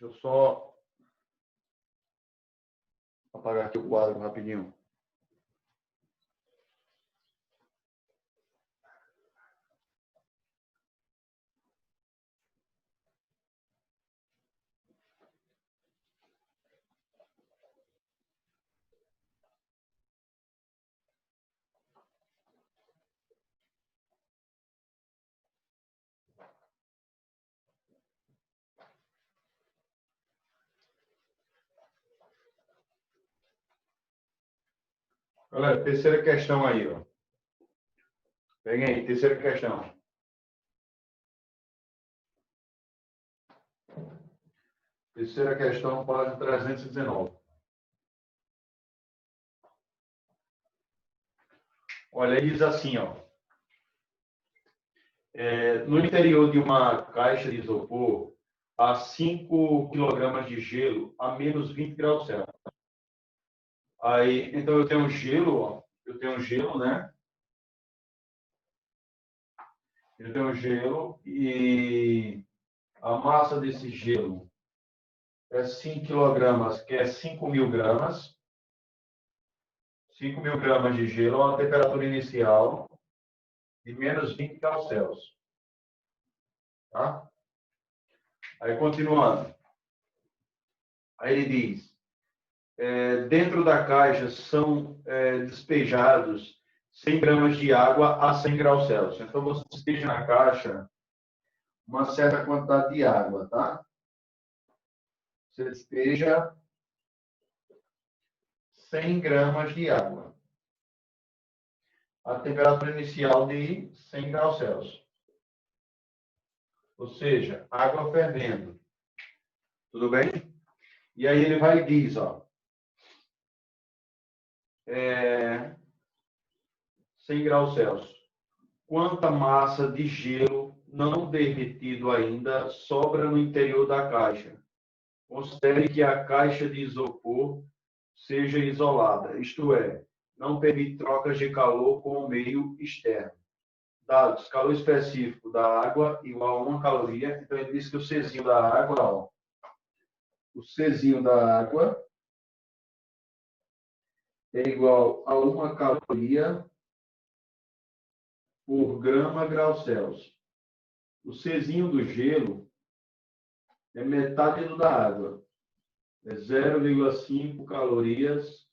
Deixa eu só apagar aqui o quadro rapidinho. Galera, terceira questão aí, ó. Peguem aí, terceira questão. Terceira questão, página 319. Olha, diz assim, ó. No interior de uma caixa de isopor, há 5 kg de gelo a menos 20 graus Celsius. Aí, então eu tenho gelo, ó. Eu tenho gelo, né? Eu tenho gelo e a massa desse gelo é 5 kg, que é 5.000 gramas. 5.000 gramas de gelo a uma temperatura inicial de menos 20 graus Celsius. Tá? Aí, continuando. Aí ele diz, dentro da caixa são despejados 100 gramas de água a 100 graus Celsius. Então, você despeja na caixa uma certa quantidade de água, tá? Você despeja 100 gramas de água. A temperatura inicial de 100 graus Celsius. Ou seja, água fervendo. Tudo bem? E aí ele vai e diz, ó. 100 graus Celsius. Quanta massa de gelo não derretido ainda sobra no interior da caixa? Considere que a caixa de isopor seja isolada, isto é, não permite trocas de calor com o meio externo. Dados, calor específico da água igual a 1 caloria. Então, ele diz que o Czinho da água, ó, o Czinho da água é igual a 1 caloria por grama grau Celsius. O Czinho do gelo é metade do da água. É 0,5 calorias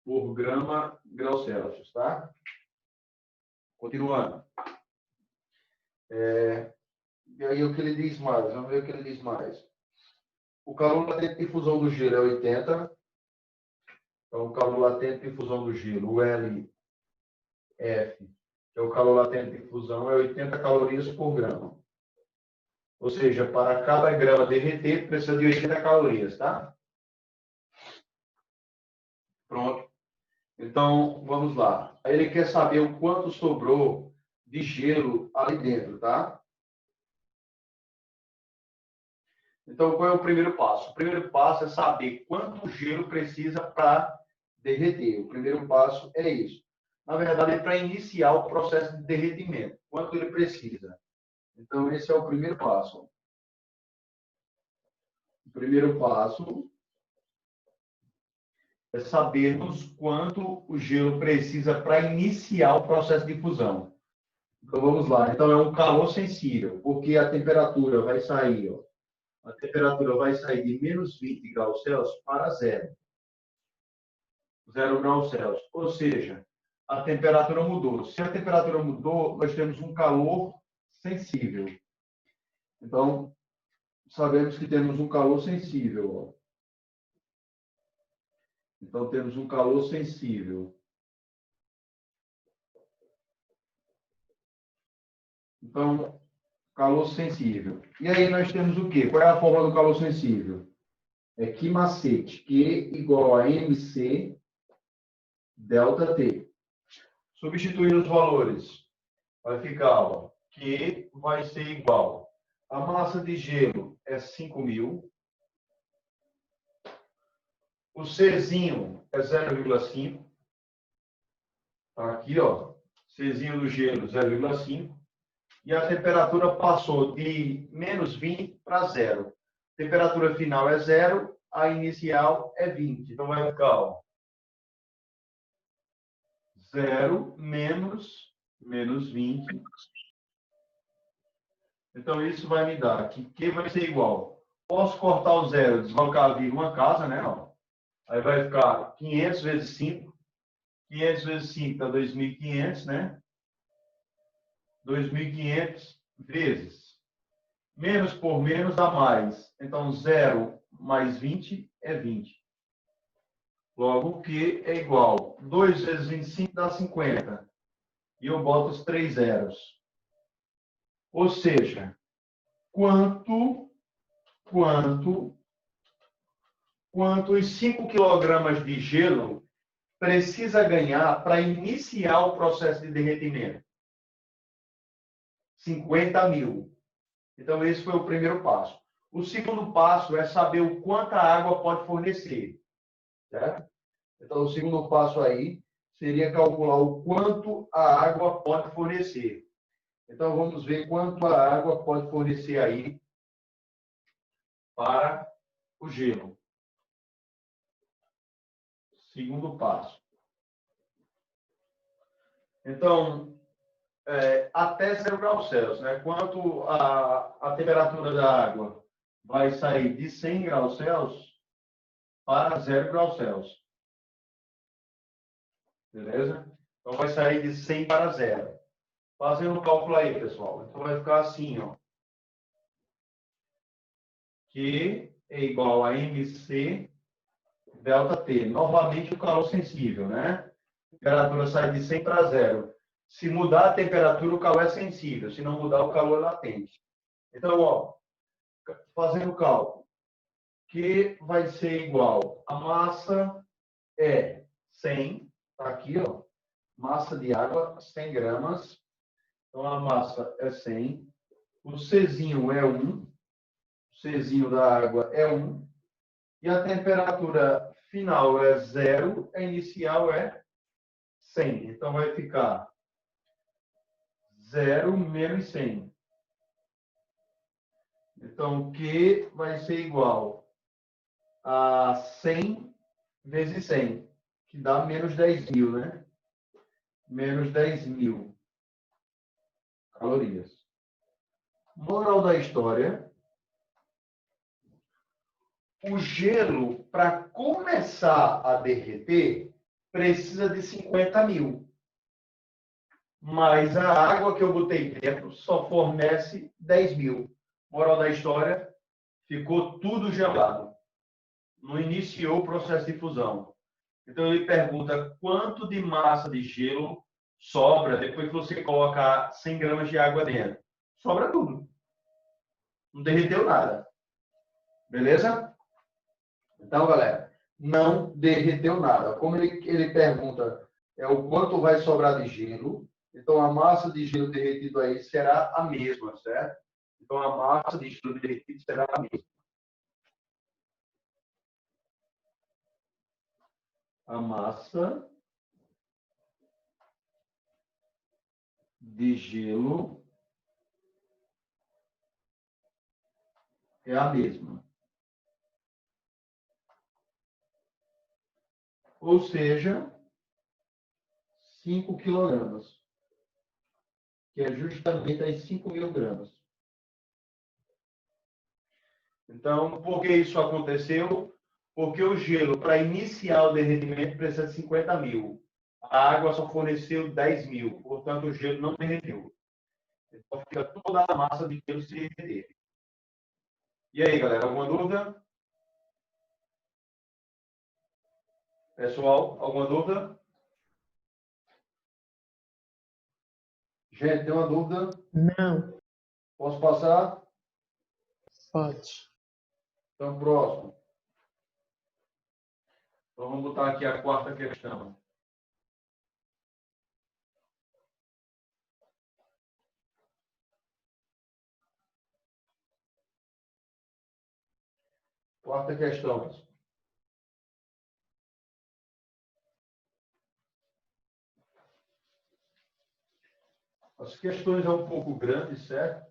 por grama grau Celsius, tá? Continuando. E aí o que ele diz mais? Vamos ver o que ele diz mais. O calor latente de fusão do gelo é 80. Então, o calor latente de fusão do gelo, o LF, que é o calor latente de fusão, é 80 calorias por grama. Ou seja, para cada grama derreter, precisa de 80 calorias, tá? Pronto. Então, vamos lá. Aí ele quer saber o quanto sobrou de gelo ali dentro, tá? Então, qual é o primeiro passo? O primeiro passo é saber quanto gelo precisa para derreter. O primeiro passo é isso. Na verdade, é para iniciar o processo de derretimento. Quanto ele precisa. Então, esse é o primeiro passo. O primeiro passo é sabermos quanto o gelo precisa para iniciar o processo de fusão. Então, vamos lá. Então, é um calor sensível, porque a temperatura vai sair, ó. A temperatura vai sair de menos 20 graus Celsius para 0 graus Celsius. Ou seja, a temperatura mudou. Se a temperatura mudou, nós temos um calor sensível. Então, sabemos que temos um calor sensível. Ó. Então, temos um calor sensível. Então, calor sensível. E aí nós temos o quê? Qual é a forma do calor sensível? É Q macete, Q igual a MC delta T. Substituindo os valores, vai ficar, ó, Q vai ser igual. A massa de gelo é 5.000. O Czinho é 0,5. Tá aqui, ó. Czinho do gelo, 0,5. E a temperatura passou de menos 20 para 0. temperatura final é 0, a inicial é 20. Então, vai ficar, ó, 0 menos 20. Então, isso vai me dar que Q vai ser igual. Posso cortar o 0, deslocar a vírgula uma casa, né? Ó. Aí vai ficar 500 vezes 5. 500 vezes 5 dá 2.500, né? 2.500 vezes. Menos por menos dá mais. Então, 0 mais 20 é 20. Logo, Q é igual. 2 vezes 25 dá 50. E eu boto os 3 zeros. Ou seja, quanto os 5 quilogramas de gelo precisa ganhar para iniciar o processo de derretimento? 50.000. Então, esse foi o primeiro passo. O segundo passo é saber o quanto a água pode fornecer. Certo? Então, o segundo passo aí seria calcular o quanto a água pode fornecer. Então, vamos ver quanto a água pode fornecer aí para o gelo. Segundo passo. Então, até 0 graus Celsius, né? Quanto a temperatura da água vai sair de 100 graus Celsius para 0 graus Celsius. Beleza? Então, vai sair de 100 para 0. Fazendo o cálculo aí, pessoal. Então, vai ficar assim, ó. Q é igual a MC delta T. Novamente, o calor sensível, né? A temperatura sai de 100 para 0. Se mudar a temperatura, o calor é sensível. Se não mudar, o calor é latente. Então, ó, fazendo o cálculo, Q vai ser igual a massa é 100, tá aqui, ó, massa de água, 100 gramas. Então, a massa é 100. O Czinho é 1. O Czinho da água é 1. E a temperatura final é 0. A inicial é 100. Então, vai ficar 0 menos 100. Então, Q vai ser igual a 100 vezes 100, que dá menos 10.000, né? Menos 10.000 calorias. Moral da história: o gelo, para começar a derreter, precisa de 50.000. Mas a água que eu botei dentro só fornece 10.000. Moral da história: ficou tudo gelado. Não iniciou o processo de fusão. Então, ele pergunta quanto de massa de gelo sobra depois que você colocar 100 gramas de água dentro. Sobra tudo. Não derreteu nada. Beleza? Então, galera, não derreteu nada. Como ele pergunta o quanto vai sobrar de gelo, então a massa de gelo derretido aí será a mesma, certo? Então, a massa de gelo derretido será a mesma. A massa de gelo é a mesma. Ou seja, 5 quilogramas, que é justamente as 5.000 gramas. Então, por que isso aconteceu? Porque o gelo, para iniciar o derretimento, precisa de 50.000. A água só forneceu 10.000, portanto, o gelo não derreteu. Então, fica toda a massa de gelo se derreter. E aí, galera, alguma dúvida? Pessoal, alguma dúvida? Gente, tem uma dúvida? Não, Posso passar? pode. Então, próximo. Então, vamos botar aqui a quarta questão. Quarta questão. As questões é um pouco grandes, certo?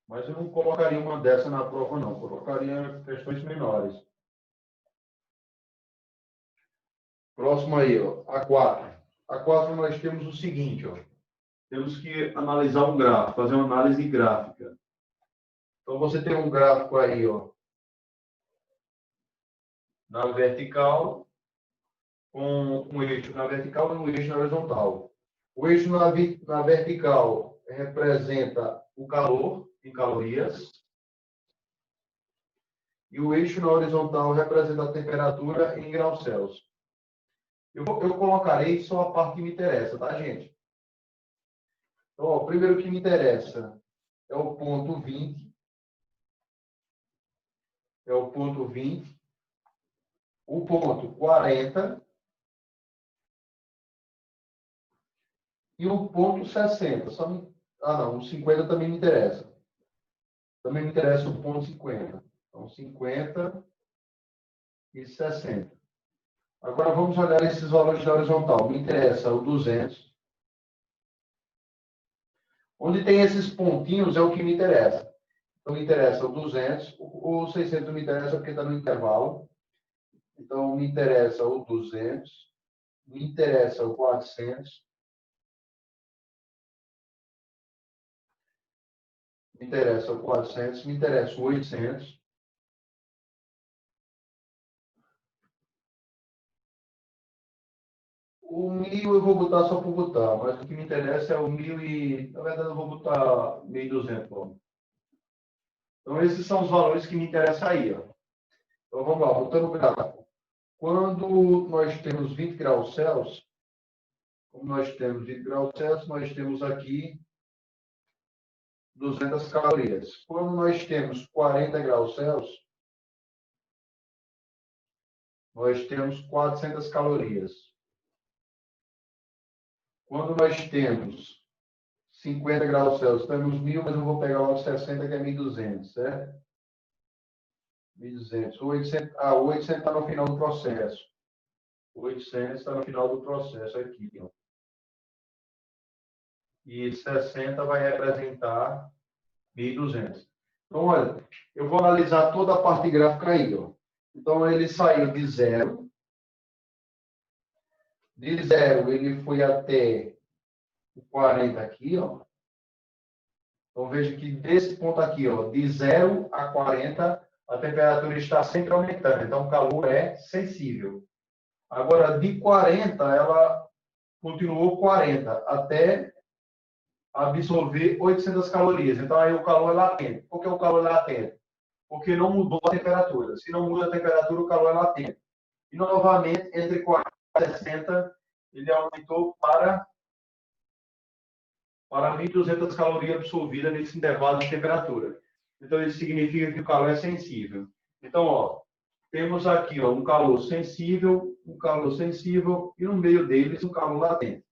Mas eu não colocaria uma dessa na prova, não. Colocaria questões menores. Próximo aí, ó, A4. A4 nós temos o seguinte, ó. Temos que analisar um gráfico, fazer uma análise gráfica. Então, você tem um gráfico aí, ó, na vertical, com um eixo na vertical e um eixo na horizontal. O eixo na vertical representa o calor em calorias e o eixo na horizontal representa a temperatura em graus Celsius. Eu colocarei só a parte que me interessa, tá, gente? Então, ó, o primeiro que me interessa é o ponto 20. É o ponto 20. O ponto 40. E o ponto 60. Não, o 50 também me interessa. Também me interessa o ponto 50. Então, 50 e 60. Agora, vamos olhar esses valores da horizontal. Me interessa o 200. Onde tem esses pontinhos é o que me interessa. Então, me interessa o 200. O 600 me interessa porque está no intervalo. Então, me interessa o 200. Me interessa o 400. Me interessa o 400. Me interessa o 800. O 1000 eu vou botar só por botar, mas o que me interessa é o 1000 e... Na verdade, eu vou botar 1200. Então, esses são os valores que me interessam aí. Ó. Então, vamos lá, botando o gráfico. Quando nós temos 20 graus Celsius, como nós temos 20 graus Celsius, nós temos aqui 200 calorias. Quando nós temos 40 graus Celsius, nós temos 400 calorias. Quando nós temos 50 graus Celsius, temos 1000, mas eu vou pegar logo 60, que é 1200, certo? 1200. O 800 está no final do processo. O 800 está no final do processo aqui. Ó. E 60 vai representar 1200. Então, olha, eu vou analisar toda a parte gráfica aí. Ó. Então, ele saiu de zero. De zero, ele foi até o 40 aqui. Ó. Então, veja que desse ponto aqui, ó, de 0 a 40, a temperatura está sempre aumentando. Então, o calor é sensível. Agora, de 40, ela continuou 40 até absorver 800 calorias. Então, aí o calor é latente. Por que o calor é latente? Porque não mudou a temperatura. Se não muda a temperatura, o calor é latente. E, novamente, entre 40 e 60, ele aumentou para 1.200 calorias absorvidas nesse intervalo de temperatura. Então, isso significa que o calor é sensível. Então, ó, temos aqui ó, um calor sensível e no meio deles um calor latente.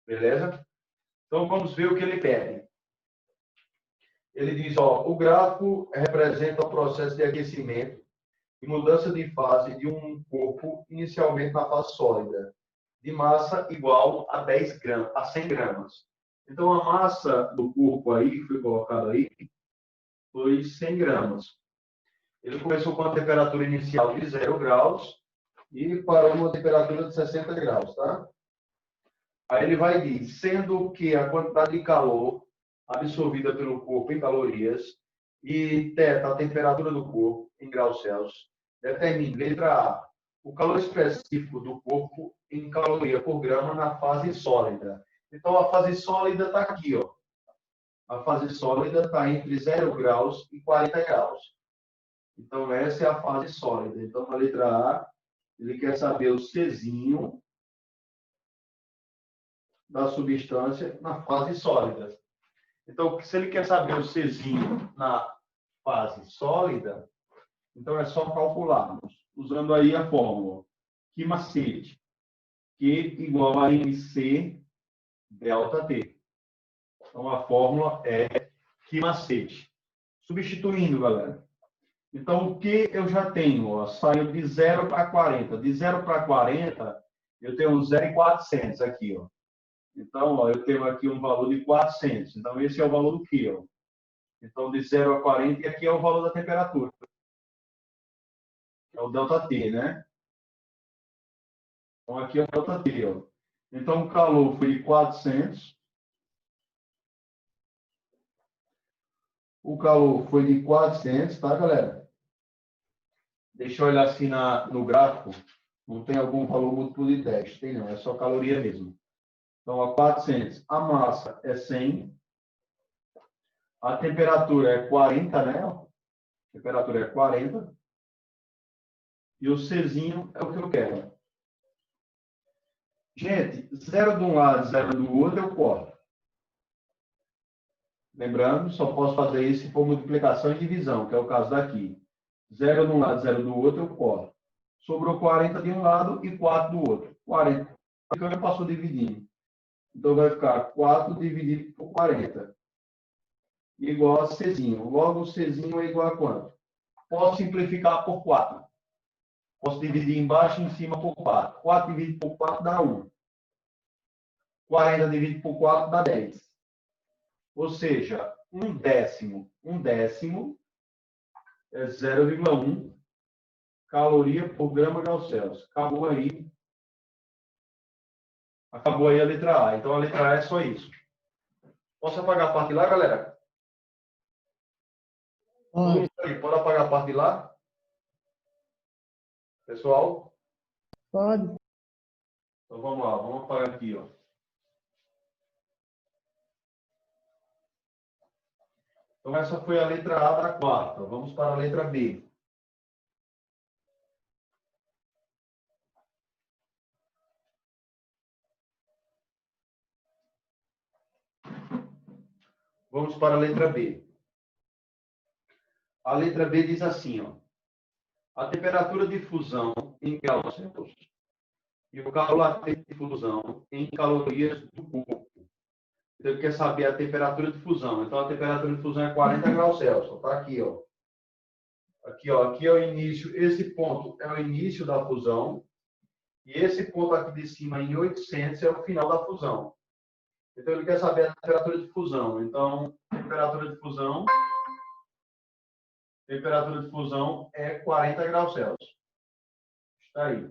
Beleza? Então, vamos ver o que ele pede. Ele diz, ó, o gráfico representa o processo de aquecimento e mudança de fase de um corpo inicialmente na fase sólida, de massa igual a 10 gramas, a 100 gramas. Então, a massa do corpo aí, que foi colocada aí, foi 100 gramas. Ele começou com a temperatura inicial de 0 graus e parou numa temperatura de 60 graus, tá? Aí ele vai dizer, sendo que a quantidade de calor absorvida pelo corpo em calorias e θ, a temperatura do corpo em graus Celsius, determina, letra A, o calor específico do corpo em caloria por grama na fase sólida. Então, a fase sólida está aqui, ó. A fase sólida está entre 0 graus e 40 graus. Então, essa é a fase sólida. Então, na letra A, ele quer saber o Czinho da substância na fase sólida. Então, se ele quer saber o Czinho na fase sólida, então é só calcularmos, usando aí a fórmula Q macete, Q igual a MC delta T. Então, a fórmula é Q macete. Substituindo, galera. Então, o que eu já tenho? Ó, saiu de 0 para 40. De 0 para 40, eu tenho 0,400 aqui. Ó. Então, ó, eu tenho aqui um valor de 400. Então, esse é o valor do Q. Ó. Então, de 0 a 40, e aqui é o valor da temperatura. É o ΔT, né? Então, aqui é o ΔT, ó. Então, o calor foi de 400. O calor foi de 400, tá, galera? Deixa eu olhar assim no gráfico. Não tem algum valor múltiplo de 10. Tem não, é só caloria mesmo. Então, a 400. A massa é 100. A temperatura é 40, né? A temperatura é 40. E o Czinho é o que eu quero. Gente, 0 de um lado, 0 do outro, eu corto. Lembrando, só posso fazer isso se for multiplicação e divisão, que é o caso daqui. 0 de um lado, 0 do outro, eu corto. Sobrou 40 de um lado e 4 do outro. 40. Então, eu passo dividindo. Então, vai ficar 4 dividido por 40. Igual a Czinho. Logo, o Czinho é igual a quanto? Posso simplificar por 4. Posso dividir embaixo e em cima por 4. 4 dividido por 4 dá 1. 40 dividido por 4 dá 10. Ou seja, um décimo é 0,1 caloria por grama grau Celsius. Acabou aí a letra A. Então, a letra A é só isso. Posso apagar a parte de lá, galera? Pode. Pode apagar a parte de lá? Pessoal? Pode. Então, vamos lá. Vamos apagar aqui, ó. Então, essa foi a letra A da quarta. Vamos para a letra B. Vamos para a letra B. A letra B diz assim, ó. A temperatura de fusão em graus Celsius e o calor latente de fusão em calorias do corpo. Então, ele quer saber a temperatura de fusão. Então, a temperatura de fusão é 40 graus Celsius. Está aqui, ó. Aqui, ó. Aqui é o início. Esse ponto é o início da fusão. E esse ponto aqui de cima, em 800, é o final da fusão. Então, ele quer saber a temperatura de fusão. Então, temperatura de fusão é 40 graus Celsius. Está aí.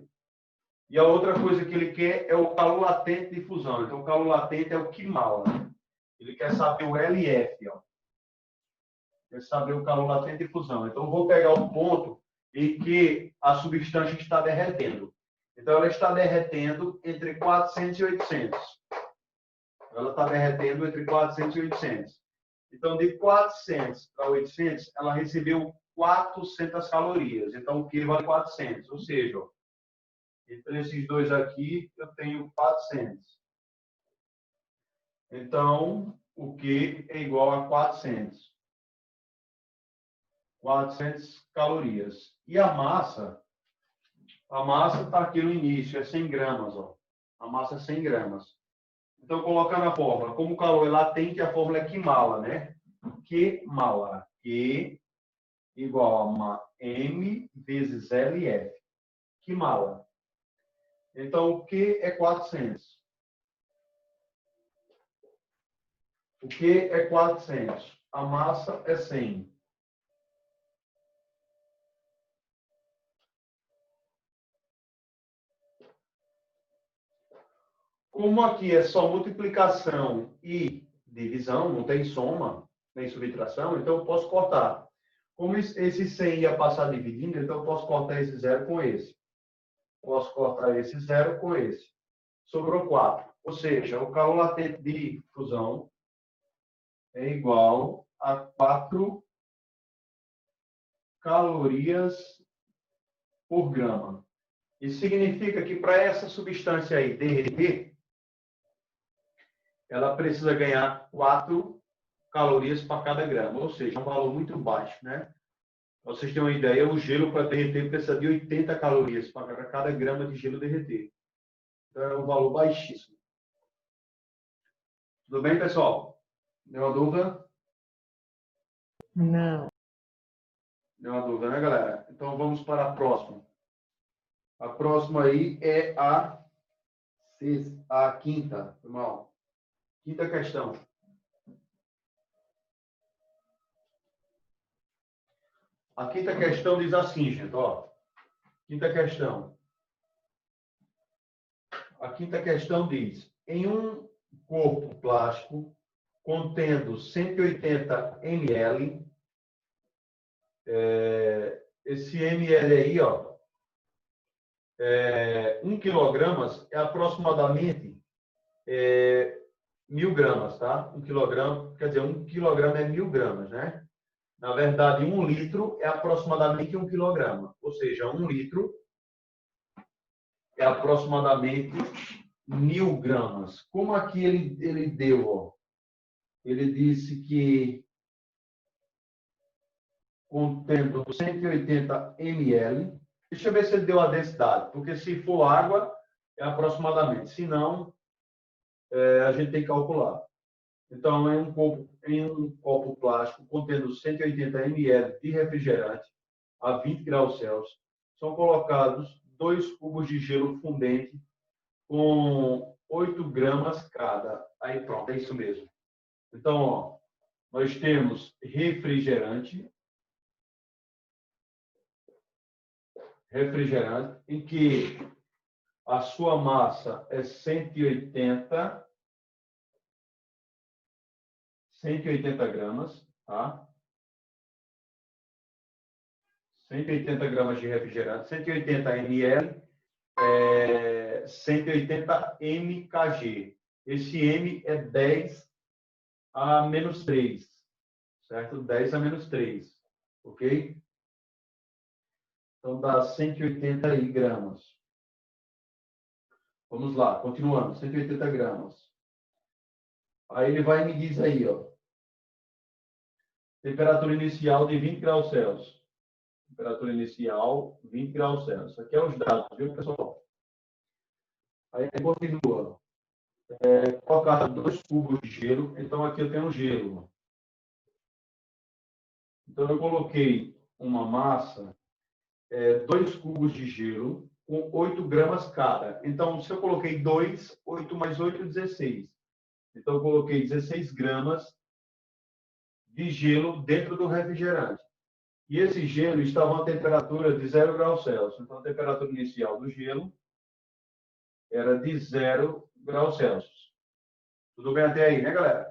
E a outra coisa que ele quer é o calor latente de fusão. Então, o calor latente é o Kimala. Ele quer saber o LF, ó. Quer saber o calor latente de fusão. Então, vou pegar o ponto em que a substância está derretendo. Então, ela está derretendo entre 400 e 800. Ela está derretendo entre 400 e 800. Então, de 400 para 800, ela recebeu 400 calorias. Então, o Q vale 400. Ou seja, ó, entre esses dois aqui, eu tenho 400. Então, o Q é igual a 400. 400 calorias. E a massa está aqui no início, é 100 gramas. Ó. A massa é 100 gramas. Então, colocando a fórmula, como o calor é latente, a fórmula é Qmala, né? Qmala. Q igual a M vezes LF. Qmala. Então, o Q é 400. O Q é 400. A massa é 100. Como aqui é só multiplicação e divisão, não tem soma, nem subtração, então eu posso cortar. Como esse 100 ia passar dividindo, então eu posso cortar esse zero com esse. Posso cortar esse zero com esse. Sobrou 4. Ou seja, o calor latente de fusão é igual a 4 calorias por grama. Isso significa que para essa substância aí derreter, ela precisa ganhar 4 calorias para cada grama, ou seja, é um valor muito baixo, né? Para vocês terem uma ideia, o gelo para derreter precisa de 80 calorias para cada grama de gelo derreter. Então, é um valor baixíssimo. Tudo bem, pessoal? Deu uma dúvida? Não. Deu uma dúvida, né, galera? Então, vamos para a próxima. A próxima aí é a quinta. Irmão. Quinta questão. A quinta questão diz assim, gente, ó. Quinta questão. A quinta questão diz: em um corpo plástico contendo 180 ml, esse ml aí, ó, 1 quilograma é aproximadamente 1.000 gramas, tá? 1 quilograma, quer dizer, 1 quilograma é 1.000 gramas, né? Na verdade, 1 litro é aproximadamente 1 quilograma. Ou seja, 1 litro é aproximadamente 1.000 gramas. Como aqui ele deu, ó, ele disse que contendo 180 ml. Deixa eu ver se ele deu a densidade, porque se for água, é aproximadamente. Se não, a gente tem que calcular. Então, em um copo plástico contendo 180 ml de refrigerante a 20 graus Celsius, são colocados 2 cubos de gelo fundente com 8 gramas cada. Aí pronto, é isso mesmo. Então, ó, nós temos refrigerante, em que a sua massa é 180 gramas, tá? 180 gramas de refrigerante, 180 ml, 180 mkg. Esse M é 10 a menos 3, certo? 10 a menos 3, ok? Então, dá 180 gramas. Vamos lá, continuando, 180 gramas. Aí ele vai e me diz aí, ó. Temperatura inicial de 20 graus Celsius. Temperatura inicial, 20 graus Celsius. Aqui é os dados, viu, pessoal? Aí continua. Colocar 2 cubos de gelo. Então, aqui eu tenho gelo. Então, eu coloquei uma massa, 2 cubos de gelo, com 8 gramas cada. Então, se eu coloquei 2, 8 mais 8, 16. Então, eu coloquei 16 gramas de gelo dentro do refrigerante. E esse gelo estava a temperatura de 0 graus Celsius. Então, a temperatura inicial do gelo era de 0 graus Celsius. Tudo bem até aí, né, galera?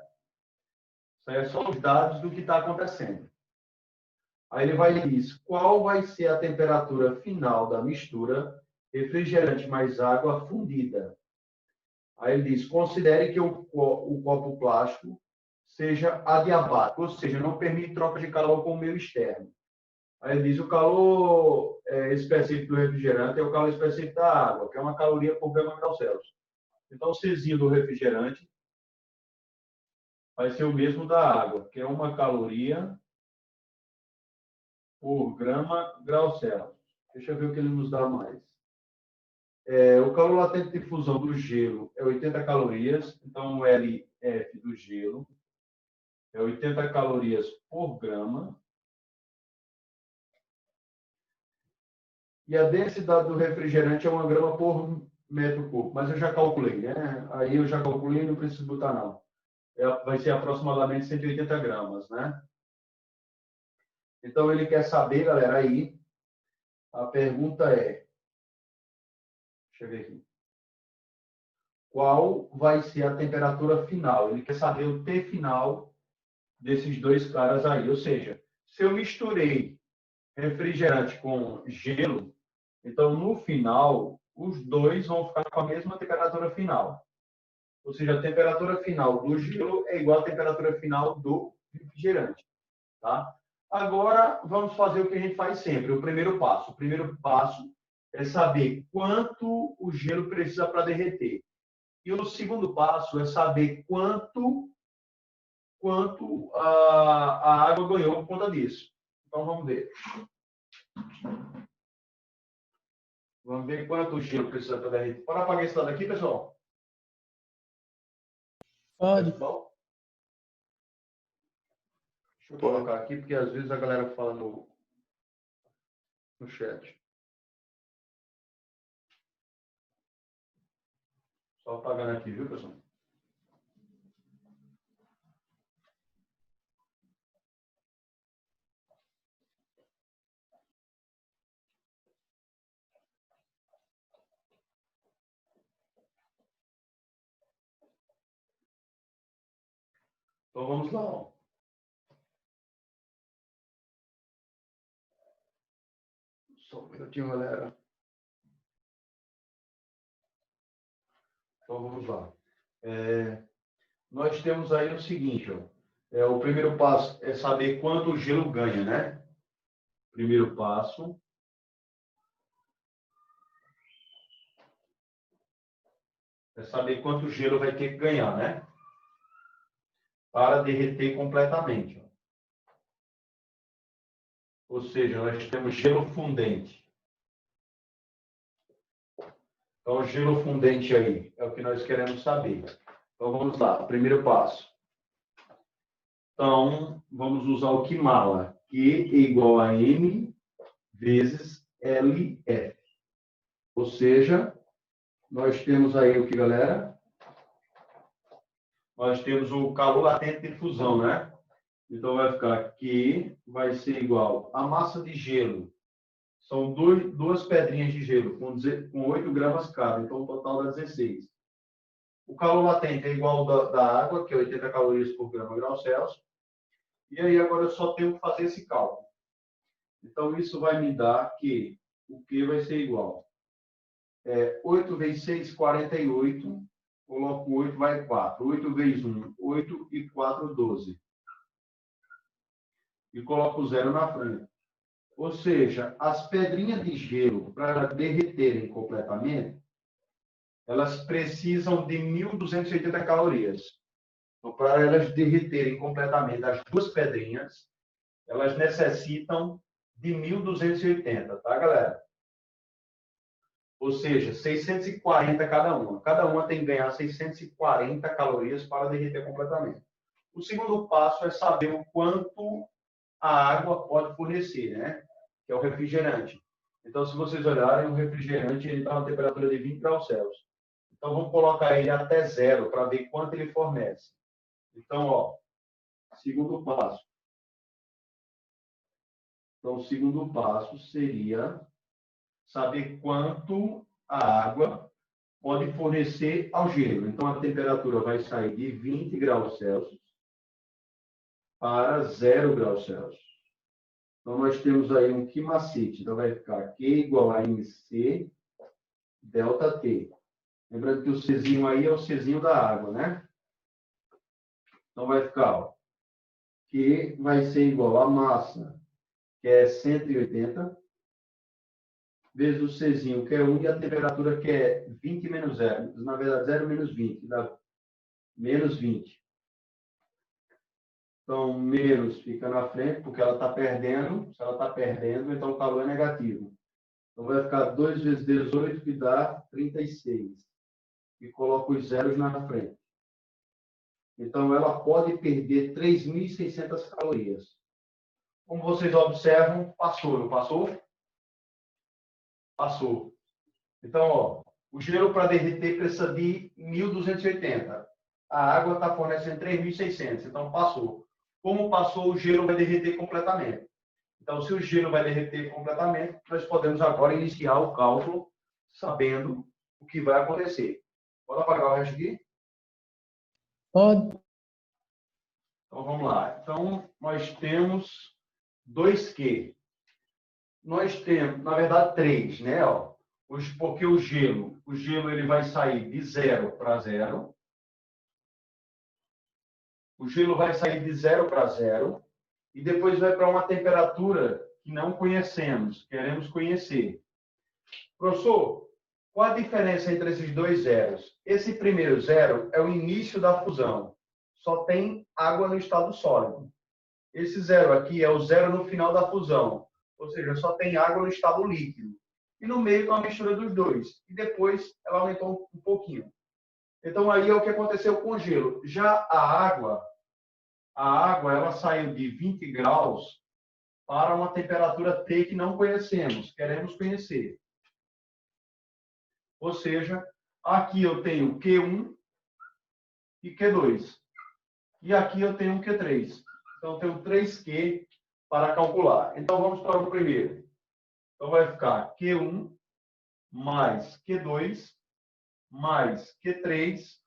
Isso aí é só os dados do que está acontecendo. Aí ele vai e diz, qual vai ser a temperatura final da mistura refrigerante mais água fundida? Aí ele diz, considere que o copo plástico seja adiabático, ou seja, não permite troca de calor com o meio externo. Aí ele diz, o calor específico do refrigerante é o calor específico da água, que é uma caloria por grau Celsius. Então, o Czinho do refrigerante vai ser o mesmo da água, que é 1 caloria por grau Celsius. Deixa eu ver o que ele nos dá mais. O calor latente de fusão do gelo é 80 calorias, então o LF do gelo é 80 calorias por grama. E a densidade do refrigerante é 1 grama por metro cúbico. Mas eu já calculei, né? Aí eu já calculei, não preciso botar não. Vai ser aproximadamente 180 gramas, né? Então ele quer saber, galera, aí, a pergunta é, deixa eu ver aqui. Qual vai ser a temperatura final? Ele quer saber o T final desses dois caras aí. Ou seja, se eu misturei refrigerante com gelo, então no final, os dois vão ficar com a mesma temperatura final. Ou seja, a temperatura final do gelo é igual à temperatura final do refrigerante. Tá? Agora, vamos fazer o que a gente faz sempre, o primeiro passo. O primeiro passo é saber quanto o gelo precisa para derreter. E o segundo passo é saber quanto a água ganhou por conta disso. Então, vamos ver. Vamos ver quanto o gelo precisa para derreter. Pode apagar esse lado aqui, pessoal? Pode. Pessoal? Deixa eu colocar aqui, porque às vezes a galera fala no chat. Só apagando aqui, viu, pessoal? Então vamos lá. Ó. Só um minutinho, galera. Então vamos lá. Nós temos aí o seguinte, ó. O primeiro passo é saber quanto o gelo ganha, né? Primeiro passo. É saber quanto o gelo vai ter que ganhar, né? Para derreter completamente. Ó. Ou seja, nós temos gelo fundente. Então, o gelo fundente aí é o que nós queremos saber. Então, vamos lá. Primeiro passo. Então, vamos usar o Kimala. Q é igual a M vezes LF. Ou seja, nós temos aí o que, galera? Nós temos o calor latente de fusão, né? Então, vai ficar Q vai ser igual a massa de gelo. São duas pedrinhas de gelo, com 8 gramas cada. Então, o total dá 16. O calor latente é igual da água, que é 80 calorias por grau Celsius. E aí, agora eu só tenho que fazer esse cálculo. Então, isso vai me dar que o Q vai ser igual. 8 vezes 6, 48. Coloco 8, vai 4. 8 vezes 1, 8 e 4, 12. E coloco 0 na frente. Ou seja, as pedrinhas de gelo, para derreterem completamente, elas precisam de 1.280 calorias. Então, para elas derreterem completamente as duas pedrinhas, elas necessitam de 1.280, tá, galera? Ou seja, 640 cada uma. Cada uma tem que ganhar 640 calorias para derreter completamente. O segundo passo é saber o quanto a água pode fornecer, né? Que é o refrigerante. Então, se vocês olharem, o refrigerante está a uma temperatura de 20 graus Celsius. Então, vamos colocar ele até 0 para ver quanto ele fornece. Então, ó, segundo passo. Então, o segundo passo seria saber quanto a água pode fornecer ao gelo. Então, a temperatura vai sair de 20 graus Celsius para 0 graus Celsius. Então, nós temos aí um quimacete. Então, vai ficar Q igual a MC delta T. Lembrando que o Czinho aí é o Czinho da água, né? Então, vai ficar, ó, Q vai ser igual a massa, que é 180, vezes o Czinho, que é 1, e a temperatura, que é 20 menos 0. Na verdade, 0 menos 20, dá menos 20. Então, menos fica na frente, porque ela está perdendo. Se ela está perdendo, então o calor é negativo. Então, vai ficar 2 vezes 18, que dá 36. E coloco os zeros na frente. Então, ela pode perder 3.600 calorias. Como vocês observam, passou, não passou? Passou. Então, ó, o gelo para derreter precisa de 1.280. A água está fornecendo 3.600, então passou. Como passou, o gelo vai derreter completamente. Então, se o gelo vai derreter completamente, nós podemos agora iniciar o cálculo sabendo o que vai acontecer. Pode apagar o resto aqui? Pode. Então, vamos lá. Então, nós temos 2Q. Nós temos, na verdade, 3, né? Ó, porque o gelo ele vai sair de 0 para 0. O gelo vai sair de 0 para 0 e depois vai para uma temperatura que não conhecemos, queremos conhecer. Professor, qual a diferença entre esses dois zeros? Esse primeiro zero é o início da fusão. Só tem água no estado sólido. Esse zero aqui é o zero no final da fusão. Ou seja, só tem água no estado líquido. E no meio está uma mistura dos dois. E depois ela aumentou um pouquinho. Então, aí é o que aconteceu com o gelo. Já a água ela saiu de 20 graus para uma temperatura T que não conhecemos, queremos conhecer. Ou seja, aqui eu tenho Q1 e Q2. E aqui eu tenho Q3. Então, eu tenho 3Q para calcular. Então, vamos para o primeiro. Então, vai ficar Q1 mais Q2 mais Q3,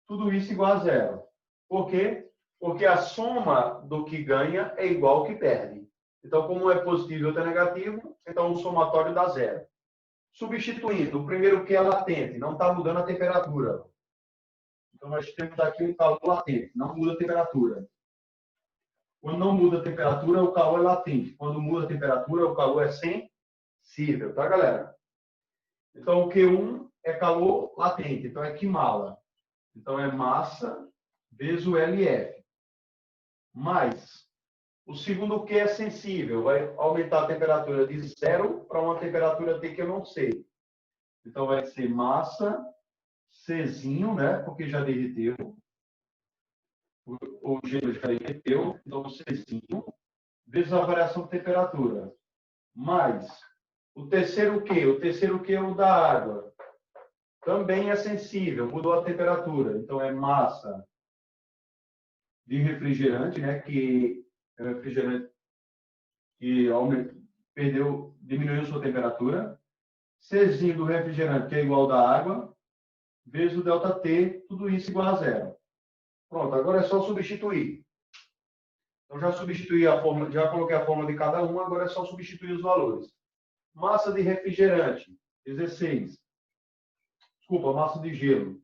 tudo isso igual a 0. Por quê? Porque a soma do que ganha é igual ao que perde. Então, como é positivo e outro é negativo, então o somatório dá zero. Substituindo, o primeiro que é latente, não está mudando a temperatura. Então, nós temos aqui um calor latente, não muda a temperatura. Quando não muda a temperatura, o calor é latente. Quando muda a temperatura, o calor é sensível, tá, galera? Então, o Q1 é calor latente, então é Qmala. Então, é massa vezes o LF. Mais, o segundo Q é sensível, vai aumentar a temperatura de 0 para uma temperatura T que eu não sei. Então, vai ser massa, Czinho, né? Porque já derreteu. O gelo já derreteu, então Czinho, vezes a variação de temperatura. Mais, o terceiro Q. O terceiro Q é o da água. Também é sensível, mudou a temperatura. Então, é massa de refrigerante, né? Que é um refrigerante que diminuiu sua temperatura. Czinho do refrigerante, que é igual ao da água, vezes o ΔT, tudo isso igual a zero. Pronto, agora é só substituir. Então, já substituí a fórmula, já coloquei a fórmula de cada um, agora é só substituir os valores. Massa de refrigerante, 16. Desculpa, massa de gelo.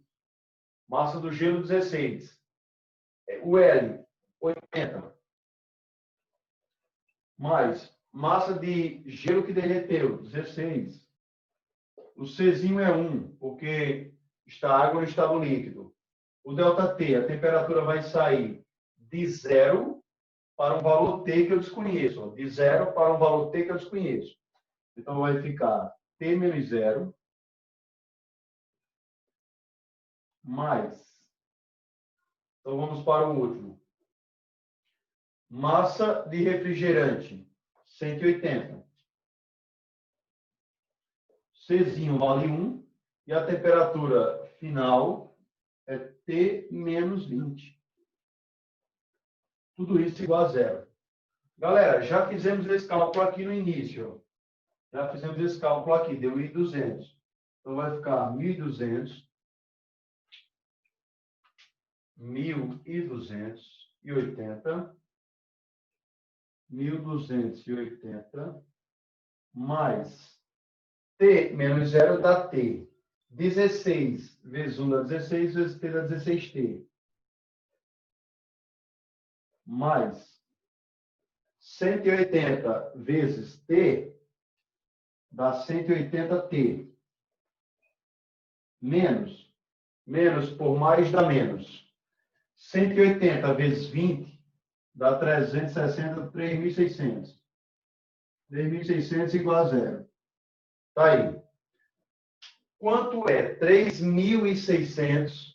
Massa do gelo, 16. O L, 80. Mais massa de gelo que derreteu, 16. O Czinho é 1, porque está água no estado líquido. O ΔT, a temperatura vai sair de 0 para um valor T que eu desconheço. De 0 para um valor T que eu desconheço. Então, vai ficar T menos 0 mais. Então, vamos para o último. Massa de refrigerante, 180. Czinho vale 1 e a temperatura final é T menos 20. Tudo isso igual a zero. Galera, já fizemos esse cálculo aqui no início. Já fizemos esse cálculo aqui, deu 1.200. Então, vai ficar 1.200, 1.280, 1.280, mais T menos 0 dá T. 16 vezes 1 dá 16, vezes T dá 16T. Mais 180 vezes T dá 180T. Menos por mais dá menos. 180 vezes 20 dá 360, 3.600. 3.600 igual a zero. Tá aí. Quanto é 3.600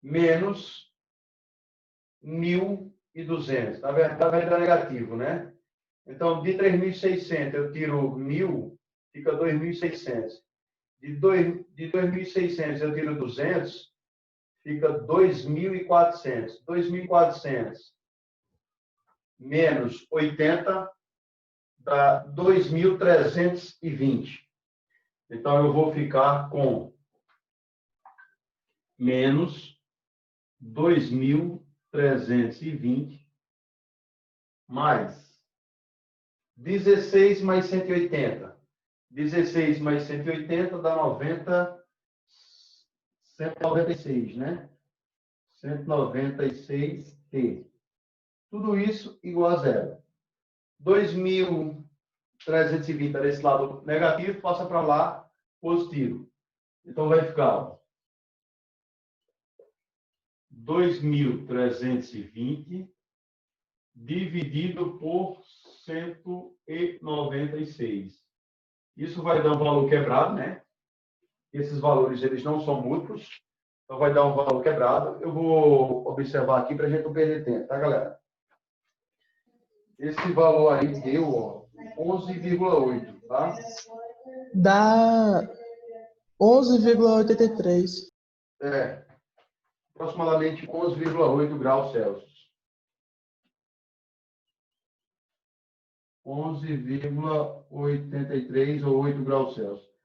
menos 1.200? Na verdade, é negativo, né? Então, de 3.600 eu tiro 1.000, fica 2.600. De 2.600 eu tiro 200, fica 2.400. 2.400 menos 80 dá 2.320. Então, eu vou ficar com menos 2.320 mais 16 mais 180. 16 mais 180 dá 196, né? 196T. Tudo isso igual a zero. 2.320 desse lado negativo, passa para lá positivo. Então, vai ficar 2.320 dividido por 196. Isso vai dar um valor quebrado, né? Esses valores, eles não são múltiplos. Então, vai dar um valor quebrado. Eu vou observar aqui para a gente não perder tempo, tá, galera? Esse valor aí deu 11,8, tá? Dá 11,83. É, aproximadamente 11,8 graus Celsius. 11,83 ou 8 graus Celsius.